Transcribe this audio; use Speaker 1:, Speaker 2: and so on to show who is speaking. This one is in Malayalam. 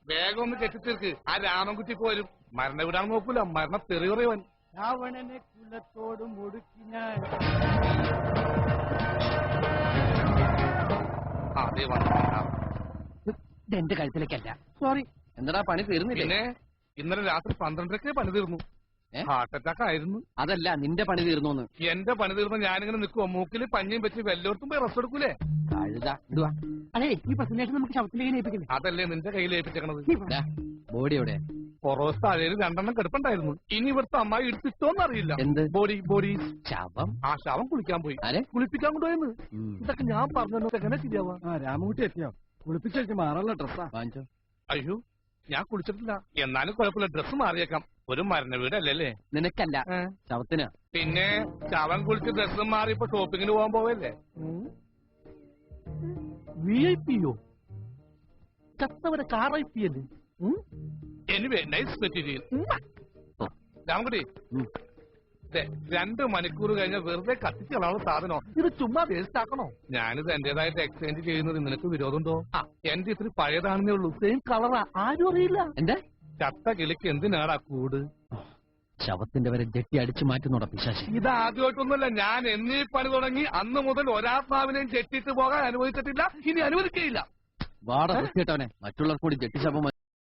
Speaker 1: വേഗം ഒന്ന് കെട്ടിത്തീർക്ക്. ആ രാമൻകുട്ടി പോരും. മരണ വിടാൻ നോക്കൂല, മരണ തെറിയുറയവൻ.
Speaker 2: രാവണനെ കുലത്തോട് മുടുക്കി ഞാൻ.
Speaker 1: അതേ വന്നു.
Speaker 2: എന്റെ കഴുത്തിലേക്കല്ല, സോറി.
Speaker 3: എന്താ പണി തീർന്നില്ലേ?
Speaker 1: പിന്നെ ഇന്നലെ രാത്രി 12:30 പണി തീർന്നു. ഹാർട്ട് അറ്റാക്ക് ആയിരുന്നു.
Speaker 3: അതല്ല, നിന്റെ പണി തീർന്നു.
Speaker 1: എന്റെ പണി തീർന്ന ഞാനിങ്ങനെ നിൽക്കുവോ? മൂക്കില് പഞ്ഞിയും വെച്ച് വെല്ലോടത്തും പോയി റെസ്റ്റ് എടുക്കൂലേ?
Speaker 2: അതെ, ഈ പ്രസന്റേഷൻ നമുക്ക് ശവത്തിലേക്ക് ഏൽപ്പിക്കില്ലേ?
Speaker 1: അതല്ലേ നിന്റെ കയ്യിൽ ഏൽപ്പിച്ചേക്കണത്.
Speaker 3: ബോഡി എവിടെ?
Speaker 1: പൊറോസ് താഴേല് 2 കിടപ്പുണ്ടായിരുന്നു. ഇനി ഇവിടുത്തെ അമ്മായി എടുത്തിട്ടോന്നറിയില്ല.
Speaker 3: എന്ത്
Speaker 1: ബോഡി
Speaker 3: ശവം?
Speaker 1: ആ ശവം കുളിക്കാൻ പോയി. കുളിപ്പിക്കാൻ കൊണ്ടുപോയെന്ന്. ഇതൊക്കെ ഞാൻ പറഞ്ഞു എങ്ങനെ ശരിയാവാ?
Speaker 2: രാമകുട്ടി എത്തിയോ? കുളിപ്പിച്ചു മാറാനുള്ള ഡ്രസ്സാ
Speaker 3: വാങ്ങിച്ചോ.
Speaker 1: അയ്യോ, ഞാൻ കുളിച്ചിട്ടില്ല. എന്നാലും കുഴപ്പമില്ല, ഡ്രസ്സ് മാറിയേക്കാം. ഒരു മരണ വീടല്ലേ?
Speaker 3: നിനക്കല്ല, ശവത്തിന്.
Speaker 1: പിന്നെ ശവം കുളിച്ച് ഡ്രസ്സ് മാറി ഇപ്പൊ ഷോപ്പിങ്ങിന് പോകാൻ പോവല്ലേ? VIP-യോ? ചത്തവരെ കാർ-IP അല്ലേ? Anyway, nice material. രാമൻകുട്ടി, 2 മണിക്കൂർ കഴിഞ്ഞ വെറുതെ കത്തിച്ചുള്ള സാധനോ? ഇത് ചുമ്മാ വേസ്റ്റ് ആക്കണോ? ഞാനിത് എന്റേതായിട്ട് എക്സ്ചേഞ്ച് ചെയ്യുന്നത് നിനക്ക് വിരോധമുണ്ടോ? എന്റെ ഇത്തിരി പഴയതാണെന്നേ ഉള്ളൂ. സെയിം കളറാ, ആരും അറിയില്ല.
Speaker 3: എന്റെ
Speaker 1: ചത്ത കിളിക്ക് എന്തിനാടാ കൂട്?
Speaker 3: ശവത്തിന്റെ വരെ ജെട്ടി അടിച്ചു മാറ്റുന്നോടാ പിശാചി.
Speaker 1: ഇത് ആദ്യമായിട്ടൊന്നുമല്ല. ഞാൻ എന്നീ പണി തുടങ്ങി അന്ന് മുതൽ ഒരാത്മാവിനെയും ജെട്ടിട്ട് പോകാൻ അനുവദിച്ചിട്ടില്ല, ഇനി അനുവദിക്കുകയില്ല.
Speaker 3: വാട വൃത്തിയിട്ടവനെ, മറ്റുള്ളവർ കൂടി ജെട്ടി ശവം